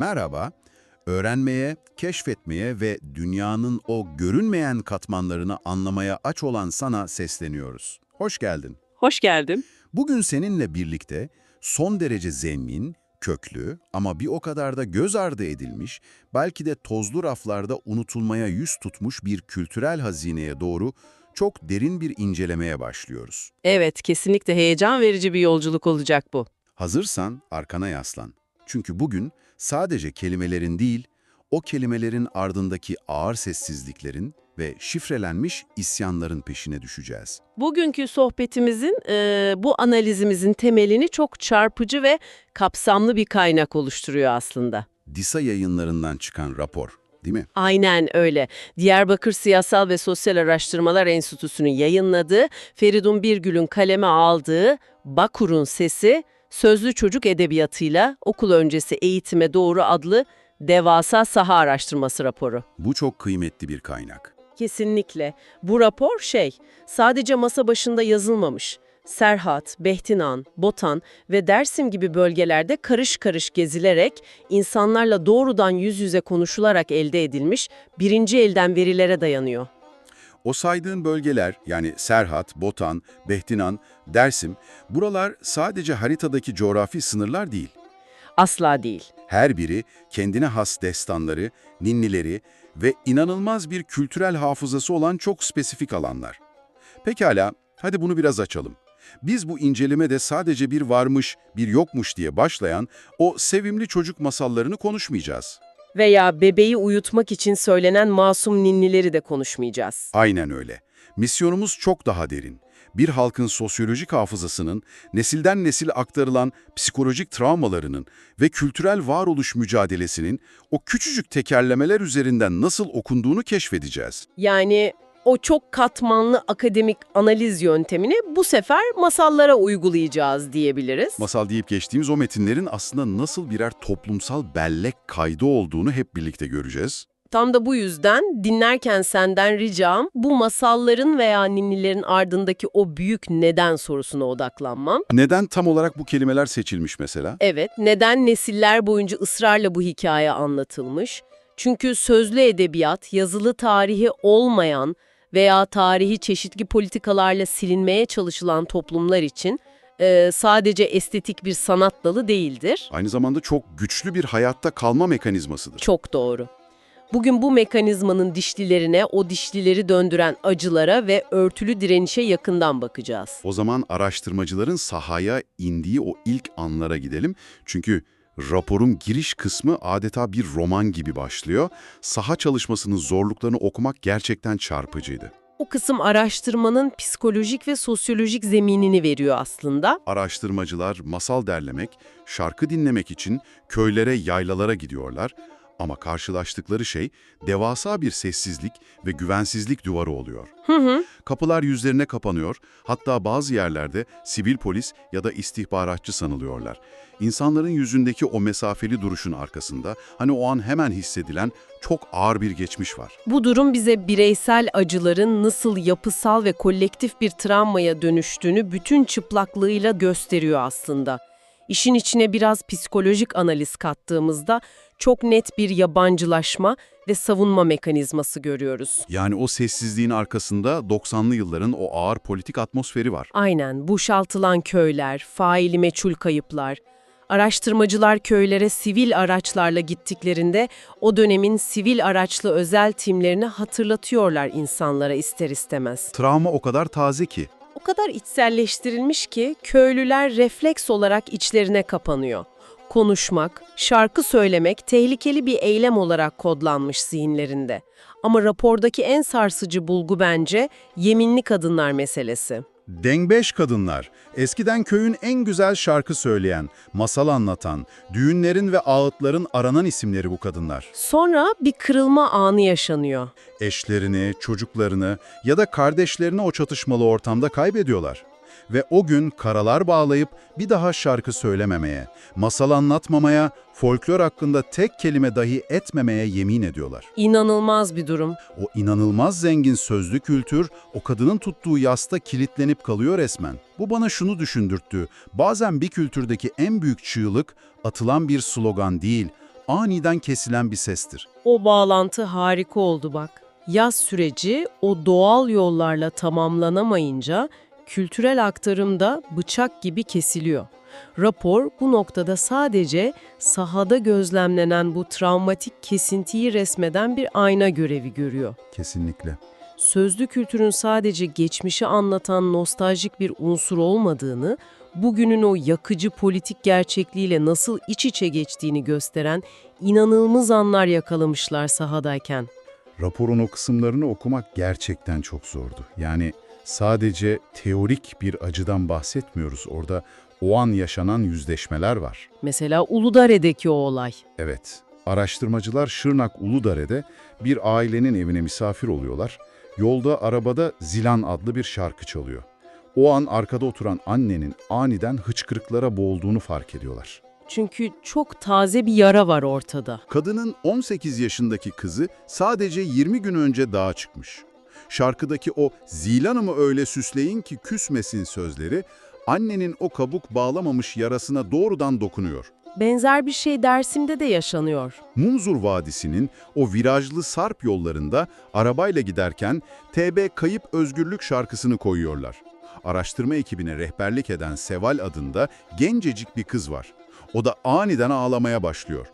Merhaba, öğrenmeye, keşfetmeye ve dünyanın o görünmeyen katmanlarını anlamaya aç olan sana sesleniyoruz. Hoş geldin. Hoş geldin. Bugün seninle birlikte son derece zengin, köklü ama bir o kadar da göz ardı edilmiş, belki de tozlu raflarda unutulmaya yüz tutmuş bir kültürel hazineye doğru çok derin bir incelemeye başlıyoruz. Evet, kesinlikle heyecan verici bir yolculuk olacak bu. Hazırsan arkana yaslan. Çünkü bugün sadece kelimelerin değil, o kelimelerin ardındaki ağır sessizliklerin ve şifrelenmiş isyanların peşine düşeceğiz. Bugünkü sohbetimizin, bu analizimizin temelini çok çarpıcı ve kapsamlı bir kaynak oluşturuyor aslında. DİSA yayınlarından çıkan rapor, değil mi? Aynen öyle. Diyarbakır Siyasal ve Sosyal Araştırmalar Enstitüsü'nün yayınladığı, Feridun Birgül'ün kaleme aldığı Bakur'un Sesi, Sözlü Çocuk Edebiyatı'yla Okul Öncesi Eğitime Doğru adlı devasa saha araştırması raporu. Bu çok kıymetli bir kaynak. Kesinlikle. Bu rapor sadece masa başında yazılmamış. Serhat, Behtinan, Botan ve Dersim gibi bölgelerde karış karış gezilerek, insanlarla doğrudan yüz yüze konuşularak elde edilmiş birinci elden verilere dayanıyor. O saydığın bölgeler yani Serhat, Botan, Behtinan, Dersim, buralar sadece haritadaki coğrafi sınırlar değil. Asla değil. Her biri kendine has destanları, ninnileri ve inanılmaz bir kültürel hafızası olan çok spesifik alanlar. Pekala, hadi bunu biraz açalım. Biz bu incelemede sadece bir varmış, bir yokmuş diye başlayan o sevimli çocuk masallarını konuşmayacağız. Veya bebeği uyutmak için söylenen masum ninnileri de konuşmayacağız. Aynen öyle. Misyonumuz çok daha derin. Bir halkın sosyolojik hafızasının, nesilden nesile aktarılan psikolojik travmalarının ve kültürel varoluş mücadelesinin o küçücük tekerlemeler üzerinden nasıl okunduğunu keşfedeceğiz. Yani o çok katmanlı akademik analiz yöntemini bu sefer masallara uygulayacağız diyebiliriz. Masal deyip geçtiğimiz o metinlerin aslında nasıl birer toplumsal bellek kaydı olduğunu hep birlikte göreceğiz. Tam da bu yüzden dinlerken senden ricam bu masalların veya ninnilerin ardındaki o büyük neden sorusuna odaklanmam. Neden tam olarak bu kelimeler seçilmiş mesela? Evet, neden nesiller boyunca ısrarla bu hikaye anlatılmış? Çünkü sözlü edebiyat, yazılı tarihi olmayan veya tarihi çeşitli politikalarla silinmeye çalışılan toplumlar için sadece estetik bir sanat dalı değildir. Aynı zamanda çok güçlü bir hayatta kalma mekanizmasıdır. Çok doğru. Bugün bu mekanizmanın dişlilerine, o dişlileri döndüren acılara ve örtülü direnişe yakından bakacağız. O zaman araştırmacıların sahaya indiği o ilk anlara gidelim. Çünkü raporun giriş kısmı adeta bir roman gibi başlıyor. Saha çalışmasının zorluklarını okumak gerçekten çarpıcıydı. O kısım araştırmanın psikolojik ve sosyolojik zeminini veriyor aslında. Araştırmacılar masal derlemek, şarkı dinlemek için köylere, yaylalara gidiyorlar. Ama karşılaştıkları şey devasa bir sessizlik ve güvensizlik duvarı oluyor. Kapılar yüzlerine kapanıyor, hatta bazı yerlerde sivil polis ya da istihbaratçı sanılıyorlar. İnsanların yüzündeki o mesafeli duruşun arkasında, hani o an hemen hissedilen çok ağır bir geçmiş var. Bu durum bize bireysel acıların nasıl yapısal ve kolektif bir travmaya dönüştüğünü bütün çıplaklığıyla gösteriyor aslında. İşin içine biraz psikolojik analiz kattığımızda çok net bir yabancılaşma ve savunma mekanizması görüyoruz. Yani o sessizliğin arkasında 90'lı yılların o ağır politik atmosferi var. Aynen, boşaltılan köyler, faili meçhul kayıplar. Araştırmacılar köylere sivil araçlarla gittiklerinde o dönemin sivil araçlı özel timlerini hatırlatıyorlar insanlara ister istemez. Travma o kadar taze ki. O kadar içselleştirilmiş ki köylüler refleks olarak içlerine kapanıyor. Konuşmak, şarkı söylemek tehlikeli bir eylem olarak kodlanmış zihinlerinde. Ama rapordaki en sarsıcı bulgu bence yeminli kadınlar meselesi. Dengbeş kadınlar, eskiden köyün en güzel şarkı söyleyen, masal anlatan, düğünlerin ve ağıtların aranan isimleri bu kadınlar. Sonra bir kırılma anı yaşanıyor. Eşlerini, çocuklarını ya da kardeşlerini o çatışmalı ortamda kaybediyorlar. Ve o gün karalar bağlayıp bir daha şarkı söylememeye, masal anlatmamaya, folklor hakkında tek kelime dahi etmemeye yemin ediyorlar. İnanılmaz bir durum. O inanılmaz zengin sözlü kültür, o kadının tuttuğu yasta kilitlenip kalıyor resmen. Bu bana şunu düşündürttü. Bazen bir kültürdeki en büyük çığlık, atılan bir slogan değil, aniden kesilen bir sestir. O bağlantı harika oldu bak. Yaz süreci o doğal yollarla tamamlanamayınca kültürel aktarım da bıçak gibi kesiliyor. Rapor bu noktada sadece sahada gözlemlenen bu travmatik kesintiyi resmeden bir ayna görevi görüyor. Kesinlikle. Sözlü kültürün sadece geçmişi anlatan nostaljik bir unsur olmadığını, bugünün o yakıcı politik gerçekliğiyle nasıl iç içe geçtiğini gösteren inanılmaz anlar yakalamışlar sahadayken. Raporun o kısımlarını okumak gerçekten çok zordu. Yani sadece teorik bir acıdan bahsetmiyoruz. Orada o an yaşanan yüzleşmeler var. Mesela Uludere'deki o olay. Evet, araştırmacılar Şırnak Uludere'de bir ailenin evine misafir oluyorlar. Yolda arabada Zilan adlı bir şarkı çalıyor. O an arkada oturan annenin aniden hıçkırıklara boğulduğunu fark ediyorlar. Çünkü çok taze bir yara var ortada. Kadının 18 yaşındaki kızı sadece 20 gün önce dağa çıkmış. Şarkıdaki o "Zilan'ımı öyle süsleyin ki küsmesin" sözleri annenin o kabuk bağlamamış yarasına doğrudan dokunuyor. Benzer bir şey Dersim'de de yaşanıyor. Munzur Vadisi'nin o virajlı sarp yollarında arabayla giderken TB Kayıp Özgürlük şarkısını koyuyorlar. Araştırma ekibine rehberlik eden Seval adında gencecik bir kız var. O da aniden ağlamaya başlıyor.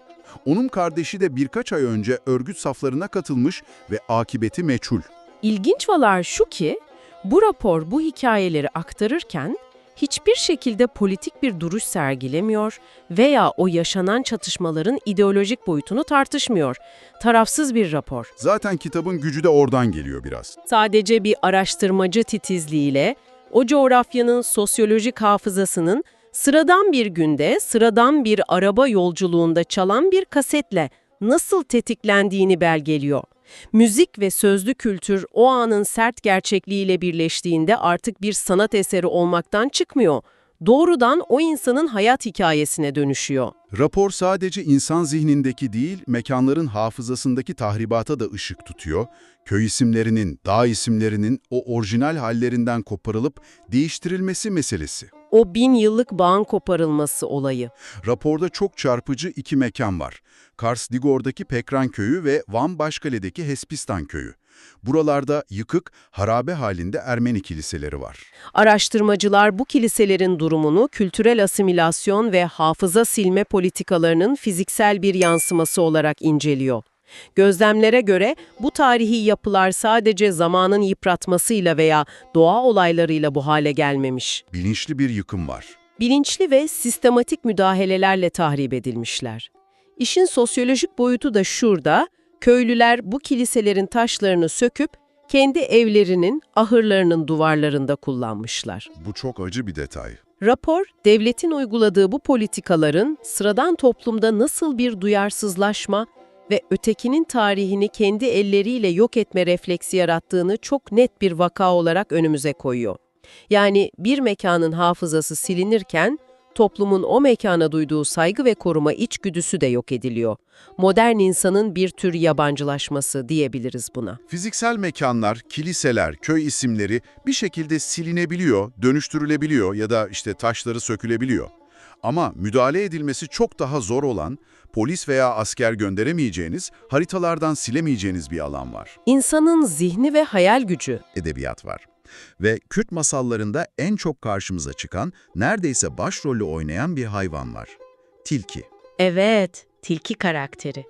Onun kardeşi de birkaç ay önce örgüt saflarına katılmış ve akıbeti meçhul. İlginç olan şu ki, bu rapor bu hikayeleri aktarırken hiçbir şekilde politik bir duruş sergilemiyor veya o yaşanan çatışmaların ideolojik boyutunu tartışmıyor. Tarafsız bir rapor. Zaten kitabın gücü de oradan geliyor biraz. Sadece bir araştırmacı titizliğiyle o coğrafyanın sosyolojik hafızasının sıradan bir günde, sıradan bir araba yolculuğunda çalan bir kasetle nasıl tetiklendiğini belgeliyor. Müzik ve sözlü kültür o anın sert gerçekliğiyle birleştiğinde artık bir sanat eseri olmaktan çıkmıyor. Doğrudan o insanın hayat hikayesine dönüşüyor. Rapor sadece insan zihnindeki değil, mekanların hafızasındaki tahribata da ışık tutuyor. Köy isimlerinin, dağ isimlerinin o orijinal hallerinden koparılıp değiştirilmesi meselesi. O 1000 yıllık bağın koparılması olayı. Raporda çok çarpıcı iki mekan var. Kars-Digor'daki Pekran Köyü ve Van Başkale'deki Hespistan Köyü. Buralarda yıkık, harabe halinde Ermeni kiliseleri var. Araştırmacılar bu kiliselerin durumunu kültürel asimilasyon ve hafıza silme politikalarının fiziksel bir yansıması olarak inceliyor. Gözlemlere göre bu tarihi yapılar sadece zamanın yıpratmasıyla veya doğa olaylarıyla bu hale gelmemiş. Bilinçli bir yıkım var. Bilinçli ve sistematik müdahalelerle tahrip edilmişler. İşin sosyolojik boyutu da şurada, köylüler bu kiliselerin taşlarını söküp kendi evlerinin, ahırlarının duvarlarında kullanmışlar. Bu çok acı bir detay. Rapor, devletin uyguladığı bu politikaların sıradan toplumda nasıl bir duyarsızlaşma ve ötekinin tarihini kendi elleriyle yok etme refleksi yarattığını çok net bir vaka olarak önümüze koyuyor. Yani bir mekanın hafızası silinirken, toplumun o mekana duyduğu saygı ve koruma içgüdüsü de yok ediliyor. Modern insanın bir tür yabancılaşması diyebiliriz buna. Fiziksel mekanlar, kiliseler, köy isimleri bir şekilde silinebiliyor, dönüştürülebiliyor ya da taşları sökülebiliyor. Ama müdahale edilmesi çok daha zor olan, polis veya asker gönderemeyeceğiniz, haritalardan silemeyeceğiniz bir alan var. İnsanın zihni ve hayal gücü. Edebiyat var. Ve Kürt masallarında en çok karşımıza çıkan, neredeyse başrolü oynayan bir hayvan var. Tilki. Evet, tilki karakteri.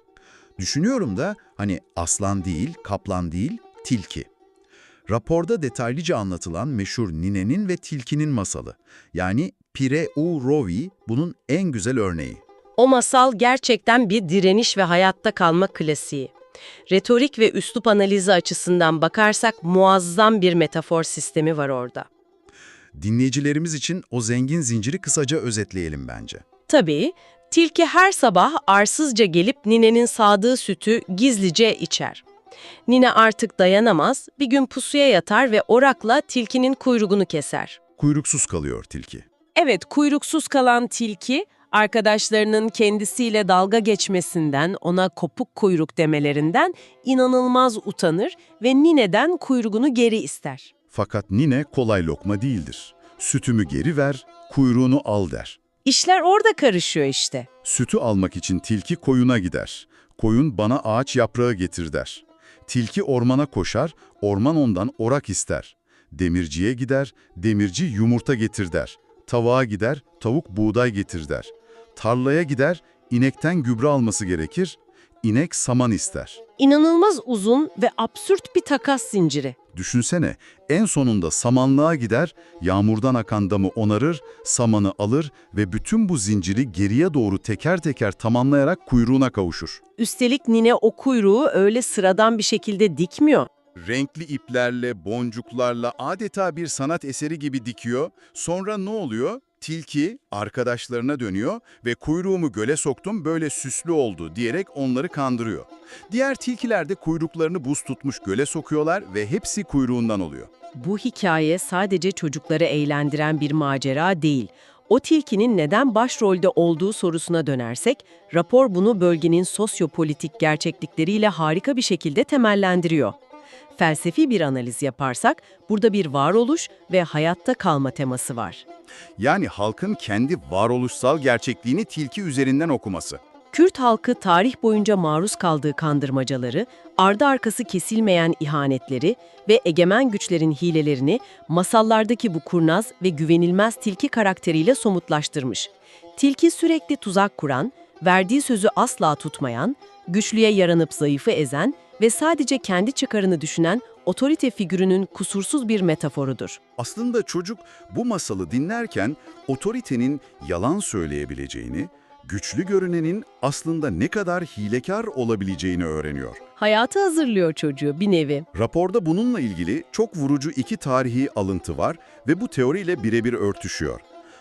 Düşünüyorum da aslan değil, kaplan değil, tilki. Raporda detaylıca anlatılan meşhur ninenin ve tilkinin masalı. Yani Pire U Rovi bunun en güzel örneği. O masal gerçekten bir direniş ve hayatta kalma klasiği. Retorik ve üslup analizi açısından bakarsak muazzam bir metafor sistemi var orada. Dinleyicilerimiz için o zengin zinciri kısaca özetleyelim bence. Tabii, tilki her sabah arsızca gelip ninenin sağdığı sütü gizlice içer. Nine artık dayanamaz, bir gün pusuya yatar ve orakla tilkinin kuyruğunu keser. Kuyruksuz kalıyor tilki. Evet, kuyruksuz kalan tilki, arkadaşlarının kendisiyle dalga geçmesinden, ona kopuk kuyruk demelerinden inanılmaz utanır ve nineden kuyruğunu geri ister. Fakat nine kolay lokma değildir. Sütümü geri ver, kuyruğunu al der. İşler orada karışıyor işte. Sütü almak için tilki koyuna gider. Koyun bana ağaç yaprağı getir der. Tilki ormana koşar, orman ondan orak ister. Demirciye gider, demirci yumurta getir der. Tavuğa gider, tavuk buğday getir der. Tarlaya gider, inekten gübre alması gerekir. İnek saman ister. İnanılmaz uzun ve absürt bir takas zinciri. Düşünsene, en sonunda samanlığa gider, yağmurdan akan damı onarır, samanı alır ve bütün bu zinciri geriye doğru teker teker tamamlayarak kuyruğuna kavuşur. Üstelik nine o kuyruğu öyle sıradan bir şekilde dikmiyor. Renkli iplerle, boncuklarla adeta bir sanat eseri gibi dikiyor. Sonra ne oluyor? Tilki arkadaşlarına dönüyor ve kuyruğumu göle soktum böyle süslü oldu diyerek onları kandırıyor. Diğer tilkiler de kuyruklarını buz tutmuş göle sokuyorlar ve hepsi kuyruğundan oluyor. Bu hikaye sadece çocukları eğlendiren bir macera değil. O tilkinin neden başrolde olduğu sorusuna dönersek, rapor bunu bölgenin sosyopolitik gerçeklikleriyle harika bir şekilde temellendiriyor. Felsefi bir analiz yaparsak, burada bir varoluş ve hayatta kalma teması var. Yani halkın kendi varoluşsal gerçekliğini tilki üzerinden okuması. Kürt halkı tarih boyunca maruz kaldığı kandırmacaları, ardı arkası kesilmeyen ihanetleri ve egemen güçlerin hilelerini masallardaki bu kurnaz ve güvenilmez tilki karakteriyle somutlaştırmış. Tilki sürekli tuzak kuran, verdiği sözü asla tutmayan, güçlüye yaranıp zayıfı ezen ve sadece kendi çıkarını düşünen otorite figürünün kusursuz bir metaforudur. Aslında çocuk bu masalı dinlerken otoritenin yalan söyleyebileceğini, güçlü görünenin aslında ne kadar hilekar olabileceğini öğreniyor. Hayatı hazırlıyor çocuğu bir nevi. Raporda bununla ilgili çok vurucu iki tarihi alıntı var ve bu teoriyle birebir örtüşüyor.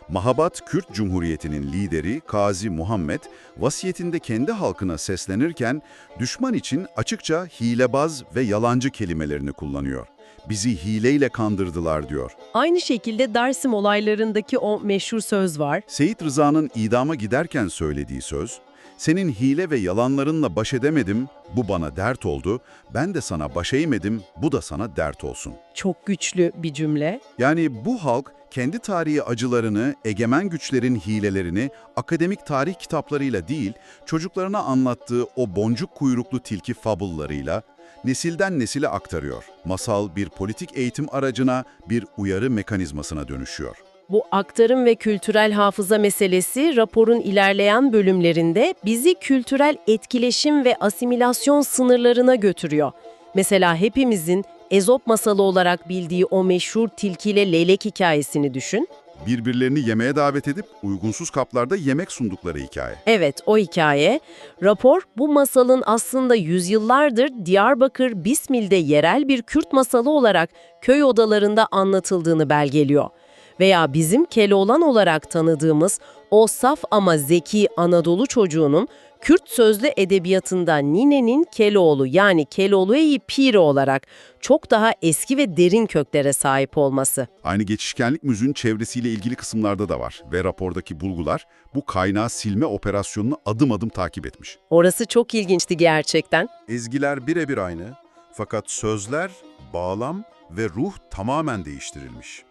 Mahabat Kürt Cumhuriyeti'nin lideri Kazi Muhammed, vasiyetinde kendi halkına seslenirken düşman için açıkça hilebaz ve yalancı kelimelerini kullanıyor. Bizi hileyle kandırdılar diyor. Aynı şekilde Dersim olaylarındaki o meşhur söz var. Seyit Rıza'nın idama giderken söylediği söz, "Senin hile ve yalanlarınla baş edemedim, bu bana dert oldu. Ben de sana baş eğmedim, bu da sana dert olsun." Çok güçlü bir cümle. Yani bu halk kendi tarihi acılarını, egemen güçlerin hilelerini akademik tarih kitaplarıyla değil, çocuklarına anlattığı o boncuk kuyruklu tilki fabullarıyla nesilden nesile aktarıyor. Masal bir politik eğitim aracına, bir uyarı mekanizmasına dönüşüyor. Bu aktarım ve kültürel hafıza meselesi raporun ilerleyen bölümlerinde bizi kültürel etkileşim ve asimilasyon sınırlarına götürüyor. Mesela hepimizin Ezop masalı olarak bildiği o meşhur tilkiyle leylek hikayesini düşün. Birbirlerini yemeğe davet edip uygunsuz kaplarda yemek sundukları hikaye. Evet, o hikaye. Rapor, bu masalın aslında yüzyıllardır Diyarbakır, Bismil'de yerel bir Kürt masalı olarak köy odalarında anlatıldığını belgeliyor. Veya bizim Keloğlan olarak tanıdığımız o saf ama zeki Anadolu çocuğunun Kürt sözlü edebiyatında ninenin Keloğlu yani Keloğlu-i Piri olarak çok daha eski ve derin köklere sahip olması. Aynı geçişkenlik müziğin çevresiyle ilgili kısımlarda da var ve rapordaki bulgular bu kaynağı silme operasyonunu adım adım takip etmiş. Orası çok ilginçti gerçekten. Ezgiler birebir aynı fakat sözler, bağlam ve ruh tamamen değiştirilmiş.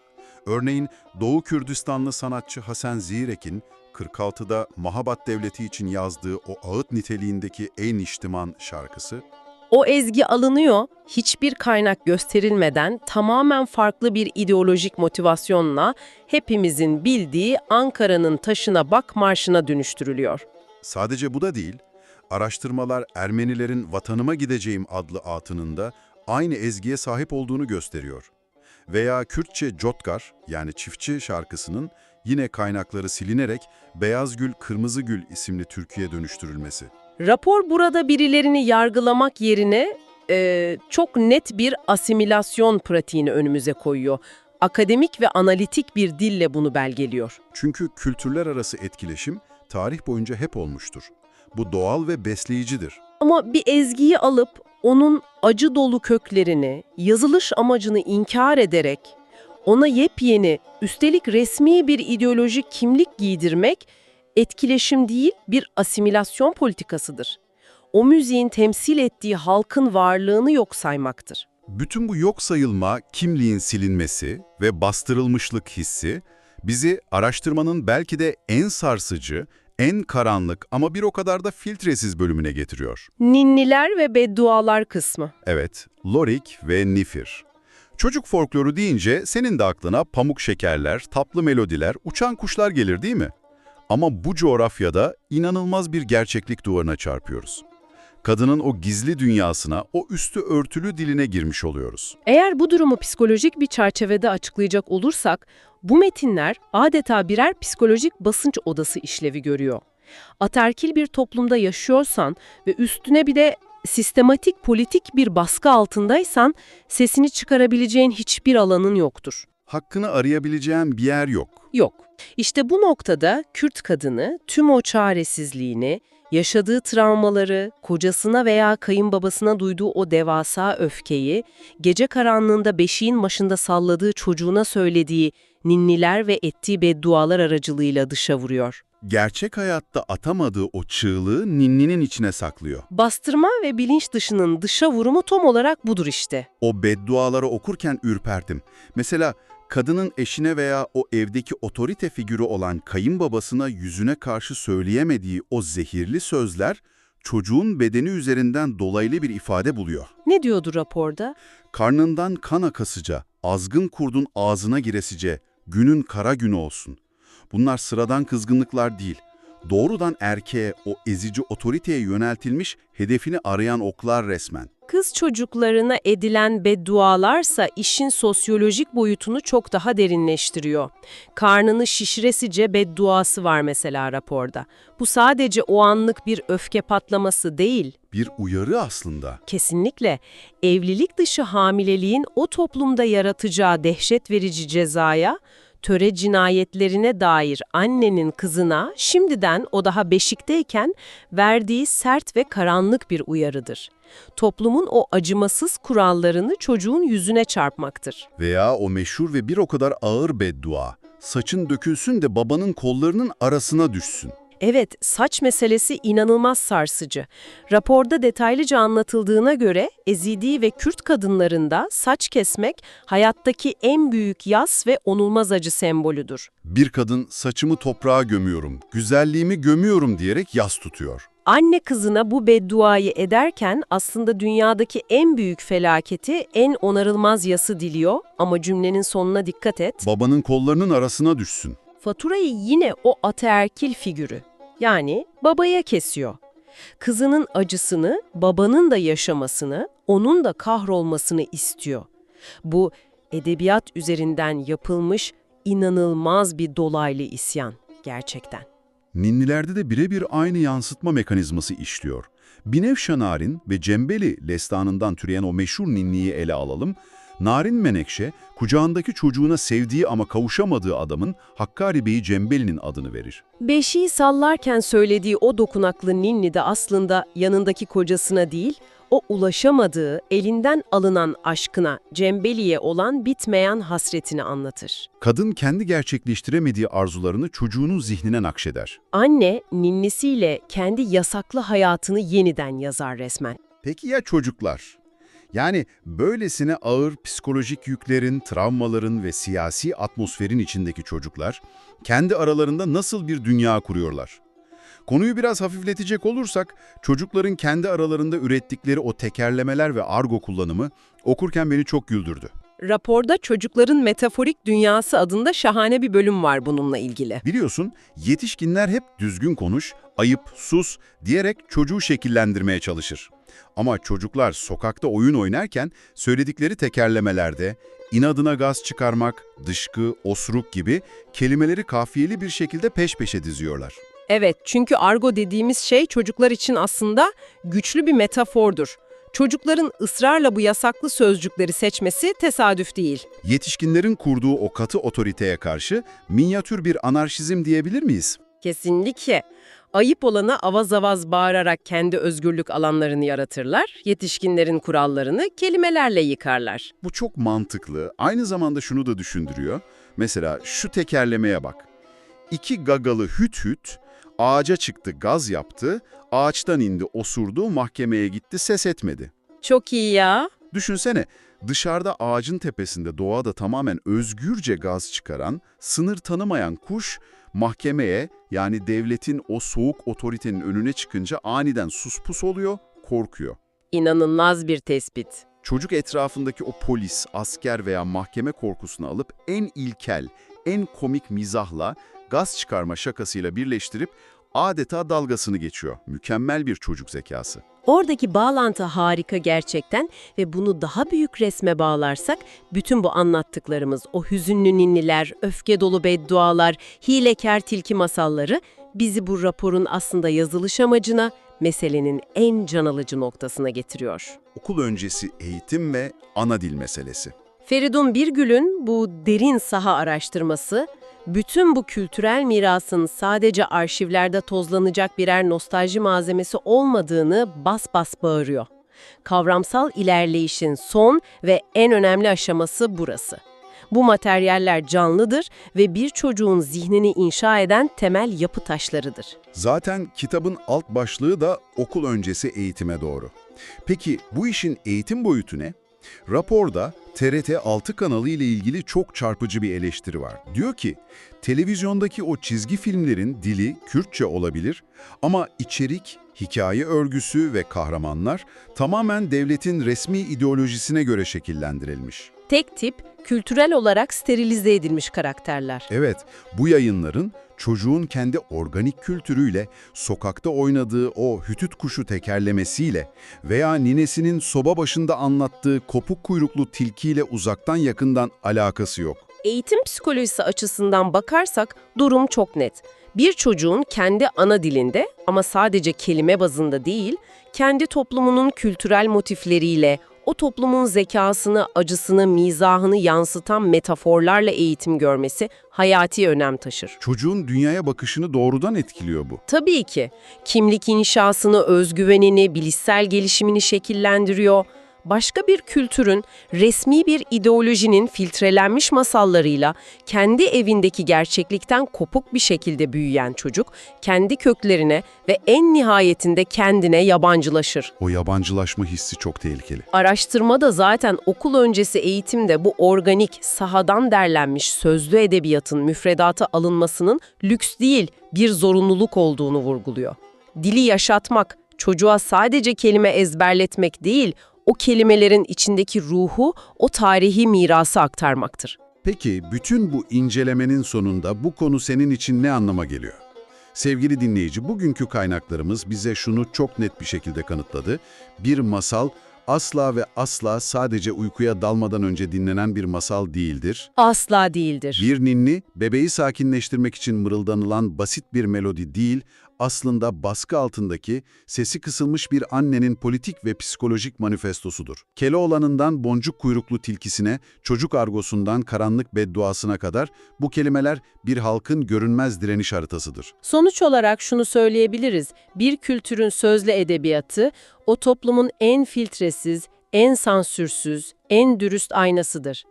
Örneğin Doğu Kürdistanlı sanatçı Hasan Zirek'in 46'da Mahabat Devleti için yazdığı o ağıt niteliğindeki Ey Niştiman şarkısı, O ezgi alınıyor, hiçbir kaynak gösterilmeden tamamen farklı bir ideolojik motivasyonla hepimizin bildiği Ankara'nın taşına bak marşına dönüştürülüyor. sadece bu da değil, araştırmalar Ermenilerin Vatanıma Gideceğim adlı atının da aynı ezgiye sahip olduğunu gösteriyor. Veya Kürtçe Jotkar yani çiftçi şarkısının yine kaynakları silinerek Beyaz Gül Kırmızı Gül isimli türküye dönüştürülmesi. Rapor burada birilerini yargılamak yerine çok net bir asimilasyon pratiğini önümüze koyuyor. Akademik ve analitik bir dille bunu belgeliyor. Çünkü kültürler arası etkileşim tarih boyunca hep olmuştur. Bu doğal ve besleyicidir. Ama bir ezgiyi alıp onun acı dolu köklerini, yazılış amacını inkar ederek ona yepyeni, üstelik resmi bir ideolojik kimlik giydirmek etkileşim değil, bir asimilasyon politikasıdır. O müziğin temsil ettiği halkın varlığını yok saymaktır. Bütün bu yok sayılma, kimliğin silinmesi ve bastırılmışlık hissi Bizi araştırmanın belki de en sarsıcı, en karanlık ama bir o kadar da filtresiz bölümüne getiriyor. Ninniler ve beddualar kısmı. Evet, Lorik ve Nifir. Çocuk folkloru deyince senin de aklına pamuk şekerler, tatlı melodiler, uçan kuşlar gelir değil mi? Ama bu coğrafyada inanılmaz bir gerçeklik duvarına çarpıyoruz. Kadının o gizli dünyasına, o üstü örtülü diline girmiş oluyoruz. Eğer bu durumu psikolojik bir çerçevede açıklayacak olursak, bu metinler adeta birer psikolojik basınç odası işlevi görüyor. Ataerkil bir toplumda yaşıyorsan ve üstüne bir de sistematik politik bir baskı altındaysan, sesini çıkarabileceğin hiçbir alanın yoktur. Hakkını arayabileceğin bir yer yok. Yok. İşte bu noktada Kürt kadını tüm o çaresizliğini, yaşadığı travmaları, kocasına veya kayınbabasına duyduğu o devasa öfkeyi, gece karanlığında beşiğin başında salladığı çocuğuna söylediği ninniler ve ettiği beddualar aracılığıyla dışa vuruyor. Gerçek hayatta atamadığı o çığlığı ninninin içine saklıyor. Bastırma ve bilinç dışının dışa vurumu tam olarak budur işte. O bedduaları okurken ürperdim. Mesela kadının eşine veya o evdeki otorite figürü olan kayınbabasına yüzüne karşı söyleyemediği o zehirli sözler çocuğun bedeni üzerinden dolaylı bir ifade buluyor. Ne diyordu raporda? Karnından kan akasıca, azgın kurdun ağzına giresice, günün kara günü olsun. Bunlar sıradan kızgınlıklar değil. Doğrudan erkeğe, o ezici otoriteye yöneltilmiş hedefini arayan oklar resmen. Kız çocuklarına edilen beddualarsa işin sosyolojik boyutunu çok daha derinleştiriyor. Karnını şişiresice bedduası var mesela raporda. Bu sadece o anlık bir öfke patlaması değil. Bir uyarı aslında. Kesinlikle evlilik dışı hamileliğin o toplumda yaratacağı dehşet verici cezaya, töre cinayetlerine dair annenin kızına şimdiden o daha beşikteyken verdiği sert ve karanlık bir uyarıdır. Toplumun o acımasız kurallarını çocuğun yüzüne çarpmaktır. Veya o meşhur ve bir o kadar ağır beddua. Saçın dökülsün de babanın kollarının arasına düşsün. Evet, saç meselesi inanılmaz sarsıcı. Raporda detaylıca anlatıldığına göre Ezidi ve Kürt kadınlarında saç kesmek hayattaki en büyük yas ve onulmaz acı sembolüdür. Bir kadın saçımı toprağa gömüyorum, güzelliğimi gömüyorum diyerek yas tutuyor. Anne kızına bu bedduayı ederken aslında dünyadaki en büyük felaketi, en onarılmaz yası diliyor ama cümlenin sonuna dikkat et. Babanın kollarının arasına düşsün. Faturayı yine o ataerkil figürü, yani babaya kesiyor. Kızının acısını, babanın da yaşamasını, onun da kahrolmasını istiyor. Bu edebiyat üzerinden yapılmış inanılmaz bir dolaylı isyan gerçekten. Ninnilerde de birebir aynı yansıtma mekanizması işliyor. Binefşa Narin ve Cembeli destanından türeyen o meşhur ninniyi ele alalım. Narin Menekşe, kucağındaki çocuğuna sevdiği ama kavuşamadığı adamın Hakkari Beyi Cembeli'nin adını verir. Beşiği sallarken söylediği o dokunaklı ninni de aslında yanındaki kocasına değil, o ulaşamadığı, elinden alınan aşkına, Cembeli'ye olan bitmeyen hasretini anlatır. Kadın kendi gerçekleştiremediği arzularını çocuğunun zihnine nakşeder. Anne, ninnisiyle kendi yasaklı hayatını yeniden yazar resmen. Peki ya çocuklar? Yani böylesine ağır psikolojik yüklerin, travmaların ve siyasi atmosferin içindeki çocuklar kendi aralarında nasıl bir dünya kuruyorlar? Konuyu biraz hafifletecek olursak, çocukların kendi aralarında ürettikleri o tekerlemeler ve argo kullanımı okurken beni çok güldürdü. Raporda Çocukların Metaforik Dünyası adında şahane bir bölüm var bununla ilgili. Biliyorsun, yetişkinler hep düzgün konuş, ayıp, sus diyerek çocuğu şekillendirmeye çalışır. Ama çocuklar sokakta oyun oynarken söyledikleri tekerlemelerde inadına gaz çıkarmak, dışkı, osuruk gibi kelimeleri kafiyeli bir şekilde peş peşe diziyorlar. Evet, çünkü argo dediğimiz şey çocuklar için aslında güçlü bir metafordur. Çocukların ısrarla bu yasaklı sözcükleri seçmesi tesadüf değil. Yetişkinlerin kurduğu o katı otoriteye karşı minyatür bir anarşizm diyebilir miyiz? Kesinlikle. Ayıp olana avaz avaz bağırarak kendi özgürlük alanlarını yaratırlar, yetişkinlerin kurallarını kelimelerle yıkarlar. Bu çok mantıklı. Aynı zamanda şunu da düşündürüyor. Mesela şu tekerlemeye bak. İki gagalı hüt hüt, ağaca çıktı gaz yaptı, ağaçtan indi osurdu, mahkemeye gitti ses etmedi. Çok iyi ya. Düşünsene, Dışarıda ağacın tepesinde doğada tamamen özgürce gaz çıkaran, sınır tanımayan kuş, mahkemeye yani devletin o soğuk otoritenin önüne çıkınca aniden suspus oluyor, korkuyor. İnanılmaz bir tespit. Çocuk etrafındaki o polis, asker veya mahkeme korkusunu alıp en ilkel, en komik mizahla, gaz çıkarma şakasıyla birleştirip adeta dalgasını geçiyor. Mükemmel bir çocuk zekası. Oradaki bağlantı harika gerçekten ve bunu daha büyük resme bağlarsak bütün bu anlattıklarımız, o hüzünlü ninniler, öfke dolu beddualar, hilekar tilki masalları bizi bu raporun aslında yazılış amacına, meselenin en can alıcı noktasına getiriyor. Okul öncesi eğitim ve ana dil meselesi. Feridun Birgül'ün bu derin saha araştırması, bütün bu kültürel mirasın sadece arşivlerde tozlanacak birer nostalji malzemesi olmadığını bas bas bağırıyor. Kavramsal ilerleyişin son ve en önemli aşaması burası. Bu materyaller canlıdır ve bir çocuğun zihnini inşa eden temel yapı taşlarıdır. Zaten kitabın alt başlığı da okul öncesi eğitime doğru. Peki bu işin eğitim boyutu ne? Raporda TRT 6 kanalı ile ilgili çok çarpıcı bir eleştiri var. Diyor ki, televizyondaki o çizgi filmlerin dili Kürtçe olabilir ama içerik, hikaye örgüsü ve kahramanlar tamamen devletin resmi ideolojisine göre şekillendirilmiş. Tek tip, kültürel olarak sterilize edilmiş karakterler. Evet, bu yayınların çocuğun kendi organik kültürüyle, sokakta oynadığı o hütüt kuşu tekerlemesiyle veya ninesinin soba başında anlattığı kopuk kuyruklu tilkiyle uzaktan yakından alakası yok. Eğitim psikolojisi açısından bakarsak durum çok net. Bir çocuğun kendi ana dilinde ama sadece kelime bazında değil, kendi toplumunun kültürel motifleriyle, o toplumun zekasını, acısını, mizahını yansıtan metaforlarla eğitim görmesi hayati önem taşır. Çocuğun dünyaya bakışını doğrudan etkiliyor bu. Tabii ki. Kimlik inşasını, özgüvenini, bilişsel gelişimini şekillendiriyor. Başka bir kültürün, resmi bir ideolojinin filtrelenmiş masallarıyla kendi evindeki gerçeklikten kopuk bir şekilde büyüyen çocuk, kendi köklerine ve en nihayetinde kendine yabancılaşır. O yabancılaşma hissi çok tehlikeli. Araştırmada zaten okul öncesi eğitimde bu organik, sahadan derlenmiş sözlü edebiyatın müfredata alınmasının lüks değil, bir zorunluluk olduğunu vurguluyor. Dili yaşatmak, çocuğa sadece kelime ezberletmek değil, o kelimelerin içindeki ruhu, o tarihi mirası aktarmaktır. Peki bütün bu incelemenin sonunda bu konu senin için ne anlama geliyor? Sevgili dinleyici, bugünkü kaynaklarımız bize şunu çok net bir şekilde kanıtladı. Bir masal asla ve asla sadece uykuya dalmadan önce dinlenen bir masal değildir. Asla değildir. Bir ninni, bebeği sakinleştirmek için mırıldanılan basit bir melodi değil, aslında baskı altındaki, sesi kısılmış bir annenin politik ve psikolojik manifestosudur. Keloğlan'ından boncuk kuyruklu tilkisine, çocuk argosundan karanlık bedduasına kadar bu kelimeler bir halkın görünmez direniş haritasıdır. Sonuç olarak şunu söyleyebiliriz. Bir kültürün sözlü edebiyatı, o toplumun en filtresiz, en sansürsüz, en dürüst aynasıdır.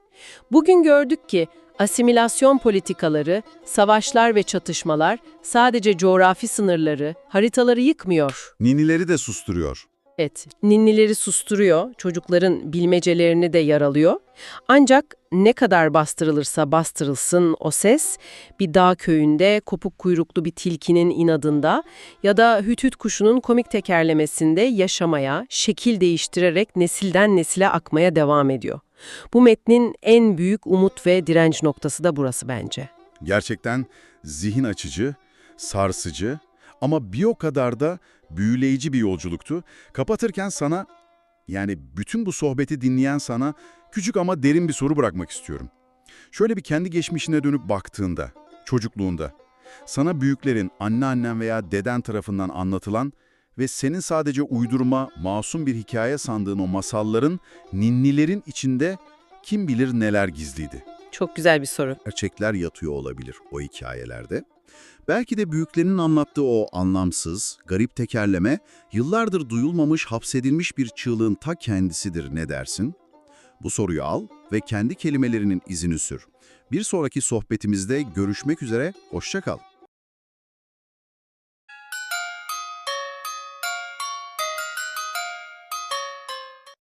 Bugün gördük ki asimilasyon politikaları, savaşlar ve çatışmalar sadece coğrafi sınırları, haritaları yıkmıyor. Ninnileri de susturuyor. Evet, ninnileri susturuyor, çocukların bilmecelerini de yaralıyor. Ancak ne kadar bastırılırsa bastırılsın o ses, bir dağ köyünde kopuk kuyruklu bir tilkinin inadında ya da hütüt kuşunun komik tekerlemesinde yaşamaya, şekil değiştirerek nesilden nesile akmaya devam ediyor. Bu metnin en büyük umut ve direnç noktası da burası bence. Gerçekten zihin açıcı, sarsıcı ama bir o kadar da büyüleyici bir yolculuktu. Kapatırken sana, yani bütün bu sohbeti dinleyen sana küçük ama derin bir soru bırakmak istiyorum. Şöyle bir kendi geçmişine dönüp baktığında, çocukluğunda, sana büyüklerin, anneannen veya deden tarafından anlatılan ve senin sadece uydurma, masum bir hikaye sandığın o masalların, ninnilerin içinde kim bilir neler gizliydi. Çok güzel bir soru. Gerçekler yatıyor olabilir o hikayelerde. Belki de büyüklerinin anlattığı o anlamsız, garip tekerleme, yıllardır duyulmamış, hapsedilmiş bir çığlığın ta kendisidir, ne dersin? Bu soruyu al ve kendi kelimelerinin izini sür. Bir sonraki sohbetimizde görüşmek üzere, hoşça kal.